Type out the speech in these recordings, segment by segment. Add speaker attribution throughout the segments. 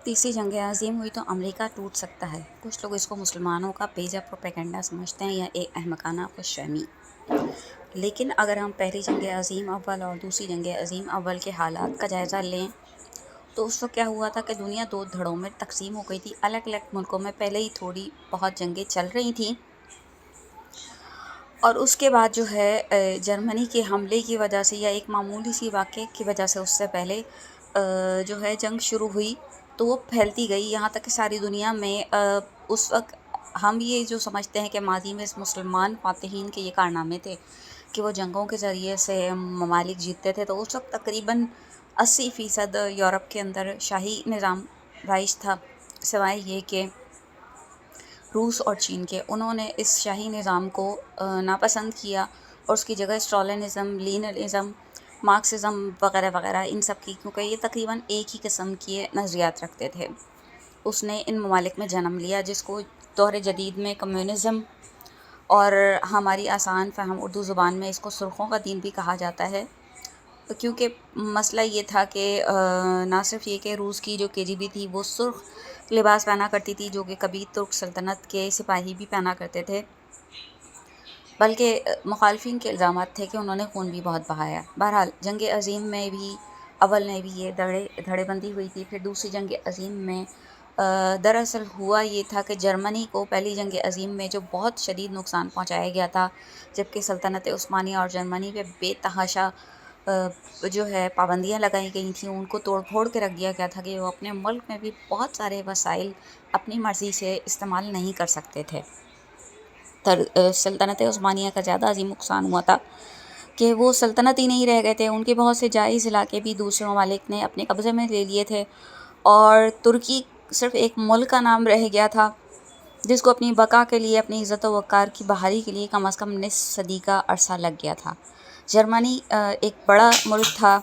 Speaker 1: तीसरी जंग अज़ीम हुई तो अमेरिका टूट सकता है। कुछ लोग इसको मुसलमानों का पेजा प्रोपेगेंडा समझते हैं या एक अहमकाना खुशफ़हमी। लेकिन अगर हम पहली जंग अज़ीम अव्वल और दूसरी जंग अज़ीम अव्वल के हालात का जायज़ा लें तो उस वक्त क्या हुआ था कि दुनिया दो धड़ों में तकसीम हो गई थी। अलग अलग मुल्कों में पहले ही थोड़ी बहुत जंगें चल रही थीं और उसके बाद जो है जर्मनी के हमले की वजह से या एक मामूली सी वाक़ये की वजह से उससे पहले जो है जंग शुरू हुई तो वो फैलती गई यहाँ तक कि सारी दुनिया में। उस वक्त हम ये जो समझते हैं कि माजी में मुसलमान फ़ातिहीन के ये कारनामे थे कि वो जंगों के ज़रिए से ममालिक जीतते थे, तो उस वक्त तकरीबन 80% यूरोप के अंदर शाही निज़ाम राइज था, सिवाय ये कि रूस और चीन के। उन्होंने इस शाही निज़ाम को नापसंद किया और उसकी जगह स्टालिनिज़म, लीनिनिज़म, मार्क्सिज़म वगैरह वगैरह इन सब की, क्योंकि ये तकरीबन एक ही किस्म के नज़रियात रखते थे, उसने इन ममालिक में जन्म लिया जिसको दौर जदीद में कम्युनिज़म और हमारी आसान फ़हम उर्दू ज़ुबान में इसको सुर्ख़ों का दीन भी कहा जाता है। क्योंकि मसला ये था कि ना सिर्फ ये कि रूस की जो केजीबी थी वो सुर्ख लिबास पहना करती थी, जो कि कभी तुर्क सल्तनत के सिपाही भी पहना करते थे, बल्कि मुखालफिन के इल्ज़ामात थे कि उन्होंने खून भी बहुत बहाया। बहरहाल जंग अज़ीम में भी अव्वल में भी ये धड़ेबंदी हुई थी। फिर दूसरी जंग अज़ीम में दरअसल हुआ ये था कि जर्मनी को पहली जंग अज़ीम में जो बहुत शदीद नुकसान पहुंचाया गया था, जबकि सल्तनत उस्मानिया और जर्मनी पे बेतहाशा जो है पाबंदियाँ लगाई गई थी, उनको तोड़ फोड़ के रख दिया गया था कि वो अपने मुल्क में भी बहुत सारे वसाइल अपनी मर्ज़ी से इस्तेमाल नहीं कर सकते थे। सल्तनत उस्मानिया का ज़्यादा अजीम नुकसान हुआ था कि वो सल्तनत ही नहीं रह गए थे, उनके बहुत से जायज़ इलाके भी दूसरे ममालिक ने अपने कब्ज़े में ले लिए थे और तुर्की सिर्फ एक मुल्क का नाम रह गया था जिसको अपनी बका के लिए, अपनी इज़्ज़त व वक़ार की बहाली के लिए कम अज़ कम निस्फ़ सदी का अरसा लग गया था। जर्मनी एक बड़ा मुल्क था,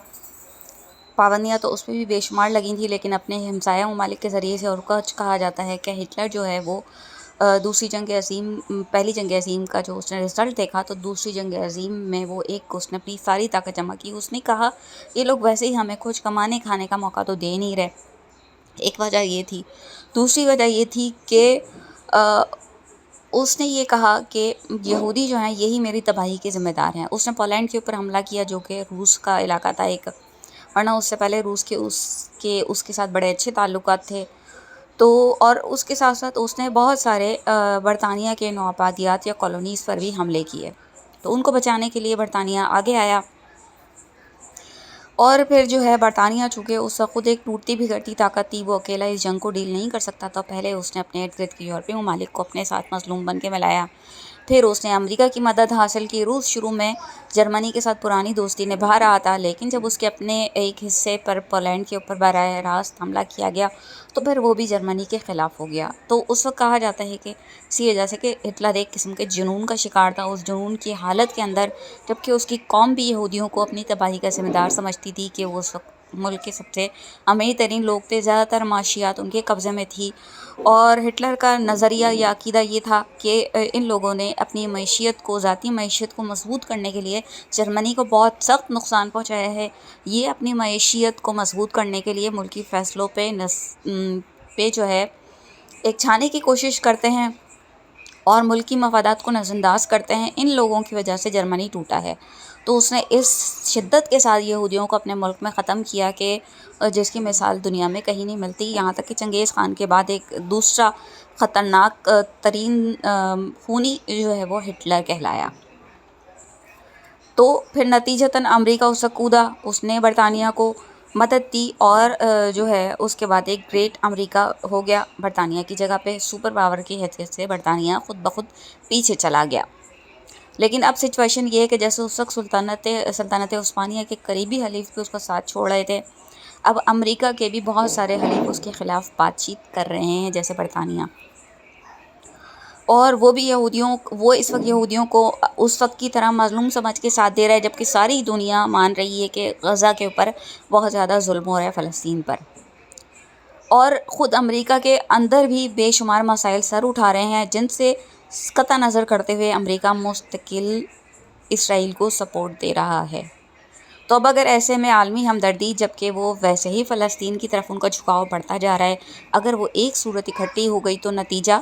Speaker 1: पाबंदियाँ तो उस पर भी बेशुमार लगी थी, लेकिन अपने हमसाया ममालिक के ज़रिए से, और कुछ कहा जाता है कि हिटलर जो है वो दूसरी जंग अज़ीम, पहली जंग अज़ीम का जो उसने रिज़ल्ट देखा तो दूसरी जंग अज़ीम में वो एक उसने अपनी सारी ताकत जमा की। उसने कहा ये लोग वैसे ही हमें कुछ कमाने खाने का मौका तो दे नहीं रहे, एक वजह ये थी। दूसरी वजह ये थी कि उसने ये कहा कि यहूदी जो हैं यही मेरी तबाही के ज़िम्मेदार हैं। उसने पोलैंड के ऊपर हमला किया जो कि रूस का इलाका था एक, वरना उससे पहले रूस के उसके साथ बड़े अच्छे ताल्लुकात थे। तो और उसके साथ साथ उसने बहुत सारे बरतानिया के नौआबादियात या कॉलोनीज़ पर भी हमले किए, तो उनको बचाने के लिए बरतानिया आगे आया। और फिर जो है बरतानिया चूँकि उस वक्त ख़ुद एक टूटती बिगड़ती ताकत थी, वो अकेला इस जंग को डील नहीं कर सकता था। पहले उसने अपने इर्द गिर्द के यूरोपीय ममालिक को अपने साथ मज़लूम बन के मिलाया, फिर उसने अमेरिका की मदद हासिल की। रूस शुरू में जर्मनी के साथ पुरानी दोस्ती निभा रहा था, लेकिन जब उसके अपने एक हिस्से पर पोलैंड के ऊपर बराह रास्त हमला किया गया तो फिर वो भी जर्मनी के ख़िलाफ़ हो गया। तो उस वक्त कहा जाता है कि इसी वजह से कि हिटलर एक किस्म के जुनून का शिकार था। उस जुनून की हालत के अंदर, जबकि उसकी कौम भी यहूदियों को अपनी तबाही का ज़िम्मेदार समझती थी कि वो उस वक्त मुल्क के सबसे अमीर तरीन लोग थे, ज़्यादातर माशियात उनके कब्ज़े में थी, और हिटलर का नज़रिया या अक़ीदा ये था कि इन लोगों ने अपनी मईशियत को, ज़ाती मईशियत को मजबूत करने के लिए जर्मनी को बहुत सख्त नुकसान पहुँचाया है। ये अपनी मईशियत को मजबूत करने के लिए मुल्की फ़ैसलों पे जो है एक छाने की कोशिश करते हैं और मुल्की मफादात को नज़रअंदाज करते हैं। इन लोगों की वजह से जर्मनी टूटा है। तो उसने इस शिद्दत के साथ यहूदियों को अपने मुल्क में ख़त्म किया कि जिसकी मिसाल दुनिया में कहीं नहीं मिलती। यहाँ तक कि चंगेज़ ख़ान के बाद एक दूसरा ख़तरनाक तरीन खूनी जो है वो हिटलर कहलाया। तो फिर नतीजतन अमेरिका उस वक्त कूदा, उसने बरतानिया को मदद दी और जो है उसके बाद एक ग्रेट अमेरिका हो गया बरतानिया की जगह पे। सुपर पावर की हैसियत से बरतानिया ख़ुद ब ख़ुद पीछे चला गया। लेकिन अब सिचुएशन ये है कि जैसे उस वक्त सल्तनत उस्मानिया के करीबी हलीफ भी उसका साथ छोड़ रहे थे, अब अमेरिका के भी बहुत सारे हलीफ उसके ख़िलाफ़ बातचीत कर रहे हैं, जैसे बरतानिया, और वो इस वक्त यहूदियों को उस वक्त की तरह मज़लूम समझ के साथ दे रहा है, जबकि सारी दुनिया मान रही है कि गज़ा के ऊपर बहुत ज़्यादा जुल्म हो रहा है, फ़लस्तीन पर। और ख़ुद अमेरिका के अंदर भी बेशुमार मसाइल सर उठा रहे हैं, जिनसे कतई नज़र करते हुए अमेरिका मुस्तकिल इसराइल को सपोर्ट दे रहा है। تو اب اگر ایسے میں عالمی ہمدردی جبکہ وہ ویسے ہی فلسطین کی طرف ان کا جھکاؤ بڑھتا جا رہا ہے، اگر وہ ایک صورت اکٹھی ہو گئی تو نتیجہ